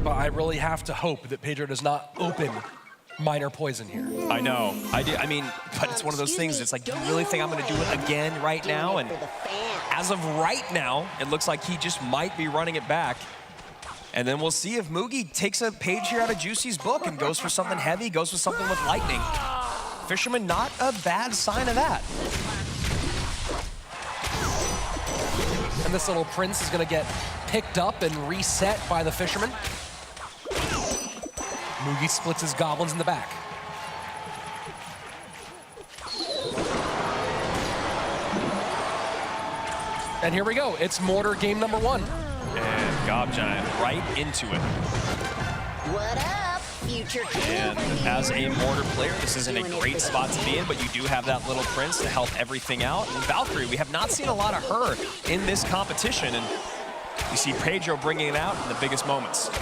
but I really have to hope that Pedro does not open minor poison here. I know. I mean, but it's one of those things. It's like, do you really think I'm going to do it again right now? And as of right now, it looks like he just might be running it back. And then we'll see if Mugi takes a page here out of Juicy's book and goes for something heavy, goes for something with lightning. Fisherman, not a bad sign of that. And this little Prince is going to get picked up and reset by the Fisherman. Mugi splits his goblins in the back. And here we go. It's Mortar game number 1. And Gob Giant right into it. What up, future And as a Mortar player, this isn't a great spot to be in, but you do have that little Prince to help everything out. And Valkyrie, we have not seen a lot of her in this competition, and you see Pedro bringing it out in the biggest moments.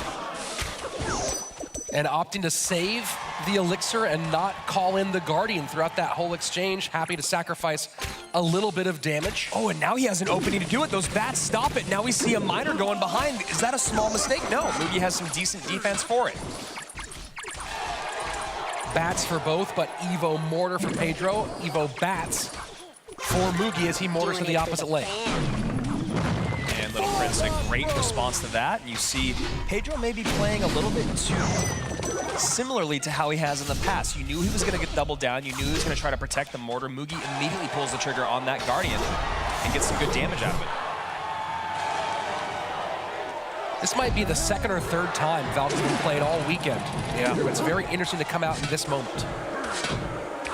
And opting to save the elixir and not call in the Guardian throughout that whole exchange. Happy to sacrifice a little bit of damage. Oh, and now he has an opening to do it. Those bats stop it. Now we see a miner going behind. Is that a small mistake? No, Mugi has some decent defense for it. Bats for both, but Evo Mortar for Pedro. Evo Bats for Mugi as he mortars to the opposite lane. And Little Prince, a great response to that. And you see Pedro maybe playing a little bit too similarly to how he has in the past. You knew he was going to get doubled down. You knew he was going to try to protect the Mortar. Mugi immediately pulls the trigger on that Guardian and gets some good damage out of it. This might be the second or third time Valk's been played all weekend. Yeah. It's very interesting to come out in this moment.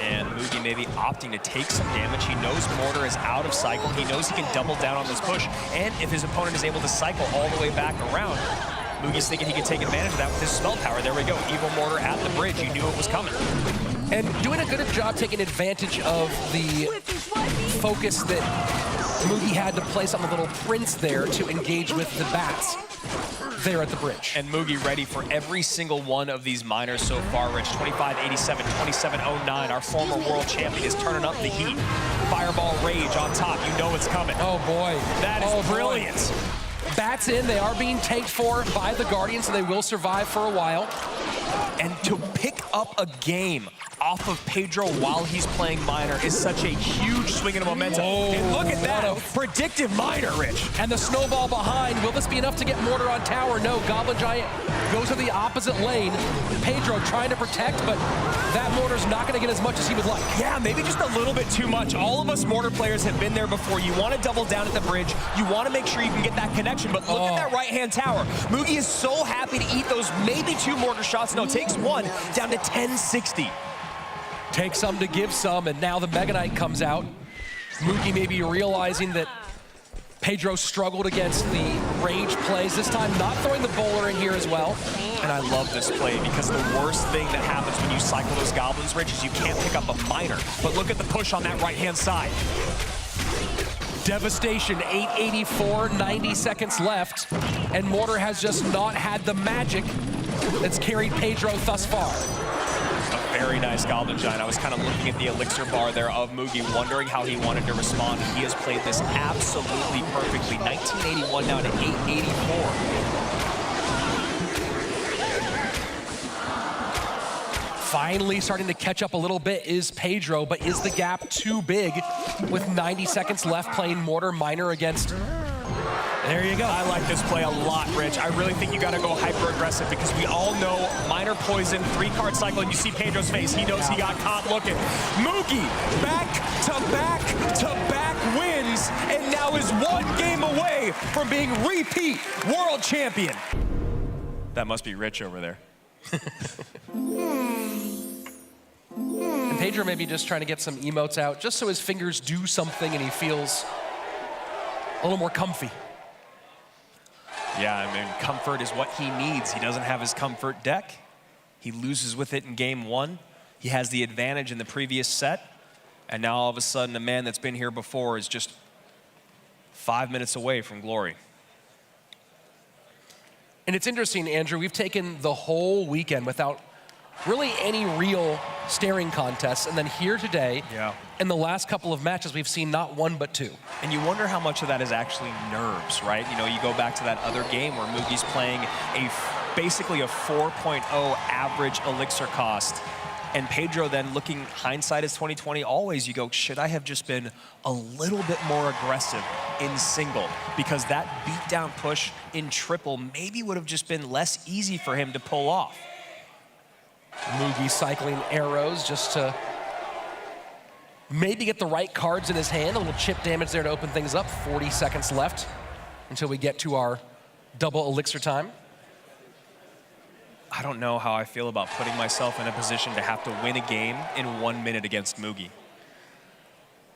And Mugi maybe opting to take some damage. He knows Mortar is out of cycle. He knows he can double down on this push. And if his opponent is able to cycle all the way back around, Mugi's thinking he can take advantage of that with his spell power. There we go. Evil Mortar at the bridge. You knew it was coming. And doing a good job taking advantage of the focus that Mugi had to place on the little Prince there to engage with the bats there at the bridge. And Mugi ready for every single one of these miners so far, Rich. 25-87, 27-09. Our former world champion is turning up the heat. Fireball Rage on top. You know it's coming. Oh, boy. That is brilliant. Boy. Bats in. They are being tanked for by the Guardian, so they will survive for a while. And to pick up a game off of Pedro while he's playing miner is such a huge swing in momentum. Oh, and look at that, predictive miner, Rich. And the snowball behind. Will this be enough to get Mortar on tower? No, Goblin Giant goes to the opposite lane. Pedro trying to protect, but that Mortar's not going to get as much as he would like. Yeah, maybe just a little bit too much. All of us Mortar players have been there before. You want to double down at the bridge. You want to make sure you can get that connection, but look at that right-hand tower. Mugi is so happy to eat those maybe 2 Mortar shots. No, takes 1 down to 1060. Take some to give some, and now the Mega Knight comes out. Mugi may be realizing that Pedro struggled against the rage plays. This time not throwing the bowler in here as well. And I love this play because the worst thing that happens when you cycle those goblins, Rich, is you can't pick up a miner. But look at the push on that right-hand side. Devastation, 884, 90 seconds left. And Mortar has just not had the magic that's carried Pedro thus far. A very nice Goblin Giant. I was kind of looking at the elixir bar there of Mugi, wondering how he wanted to respond. He has played this absolutely perfectly. 1981 now to 884. Finally starting to catch up a little bit is Pedro, but is the gap too big with 90 seconds left playing Mortar Miner against... There you go. I like this play a lot, Rich. I really think you got to go hyper-aggressive because we all know Miner Poison, 3-card cycle, and you see Pedro's face. He knows he got caught looking. Mugi, back-to-back-to-back wins, and now is 1 game away from being repeat world champion. That must be Rich over there. And Pedro may be just trying to get some emotes out, just so his fingers do something and he feels a little more comfy. Yeah, I mean, comfort is what he needs. He doesn't have his comfort deck. He loses with it in game 1. He has the advantage in the previous set. And now all of a sudden, a man that's been here before is just 5 minutes away from glory. And it's interesting, Andrew, we've taken the whole weekend without really any real staring contests. And then here today, in the last couple of matches, we've seen not 1, but 2. And you wonder how much of that is actually nerves, right? You know, you go back to that other game where Mugi's playing a basically a 4.0 average elixir cost. And Pedro then looking, hindsight is 2020 always, you go, should I have just been a little bit more aggressive in single? Because that beatdown push in triple maybe would have just been less easy for him to pull off. Mugi cycling arrows just to maybe get the right cards in his hand. A little chip damage there to open things up. 40 seconds left until we get to our double elixir time. I don't know how I feel about putting myself in a position to have to win a game in 1 minute against Mugi.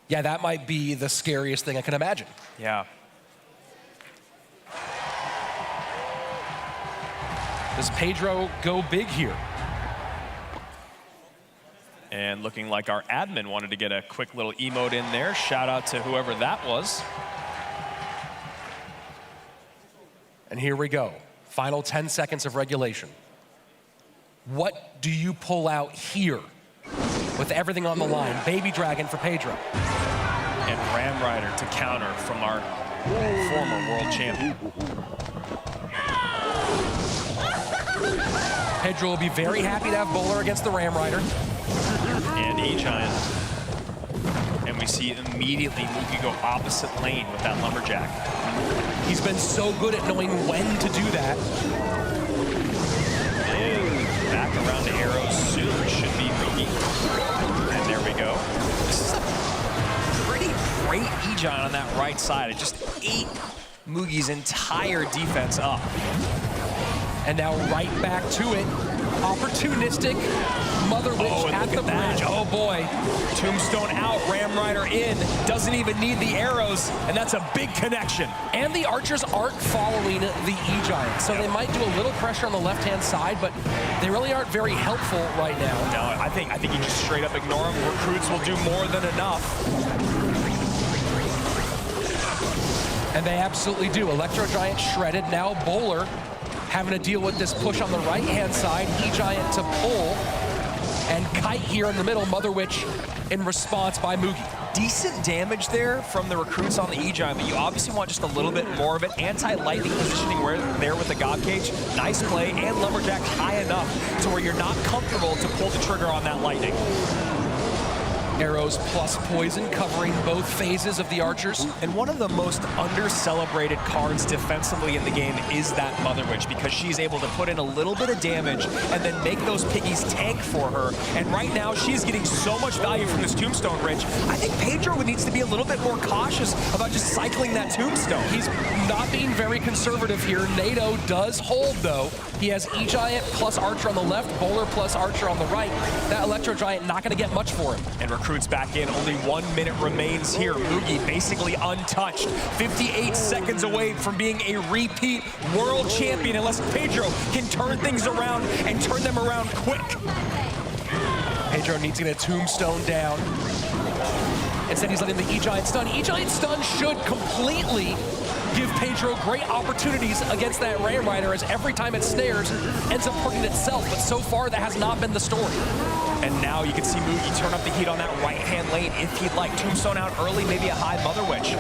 Yeah, that might be the scariest thing I can imagine. Yeah. Does Pedro go big here? And looking like our admin wanted to get a quick little emote in there. Shout out to whoever that was. And here we go. Final 10 seconds of regulation. What do you pull out here with everything on the line? Baby Dragon for Pedro. And Ram Rider to counter from our former world champion. Pedro will be very happy to have Bowler against the Ram Rider. And E-Giant. And we see immediately Mugi go opposite lane with that Lumberjack. He's been so good at knowing when to do that. And back around to arrows soon should be Mugi. And there we go. This is a pretty great E-Giant on that right side. It just ate Mugi's entire defense up. And now right back to it. Opportunistic Mother Witch at the bridge. Oh boy. Tombstone out, Ram Rider in. Doesn't even need the arrows, and that's a big connection. And the archers aren't following the E-Giant, so they might do a little pressure on the left-hand side, but they really aren't very helpful right now. No, I think you just straight up ignore them. Recruits will do more than enough. And they absolutely do. Electro Giant shredded. Now Bowler having to deal with this push on the right-hand side. E-Giant to pull. And Kite here in the middle. Mother Witch in response by Mugi. Decent damage there from the recruits on the E-Giant, but you obviously want just a little bit more of it. Anti-lightning positioning there with the God Cage. Nice play, and Lumberjack high enough to where you're not comfortable to pull the trigger on that lightning. Arrows plus poison covering both phases of the archers. And one of the most under-celebrated cards defensively in the game is that Mother Witch, because she's able to put in a little bit of damage and then make those piggies tank for her. And right now, she's getting so much value from this Tombstone, Rich. I think Pedro needs to be a little bit more cautious about just cycling that Tombstone. He's not being very conservative here. NATO does hold, though. He has E-Giant plus Archer on the left, Bowler plus Archer on the right. That Electro Giant not going to get much for him. And recruits back in. Only 1 minute remains here. Mugi basically untouched. 58 seconds away from being a repeat world champion unless Pedro can turn things around and turn them around quick. Pedro needs to get a Tombstone down. Instead, he's letting the E-Giant stun. E-Giant stun should completely give Pedro great opportunities against that Ram Rider, as every time it snares, ends up hurting itself. But so far, that has not been the story. And now you can see Mugi turn up the heat on that right-hand lane if he'd like. Tombstone out early, maybe a high Mother Witch.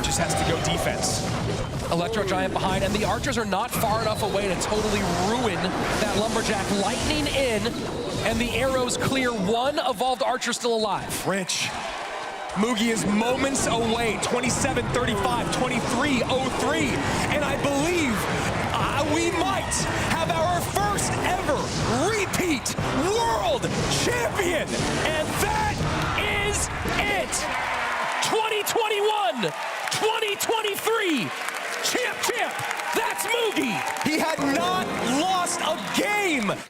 Just has to go defense. Electro Giant behind, and the archers are not far enough away to totally ruin that Lumberjack. Lightning in, and the arrows clear. One evolved archer still alive. Rich. Mugi is moments away, 27:35, 23:03, and I believe we might have our first ever repeat world champion, and that is it. 2021, 2023, champ, that's Mugi. He had not lost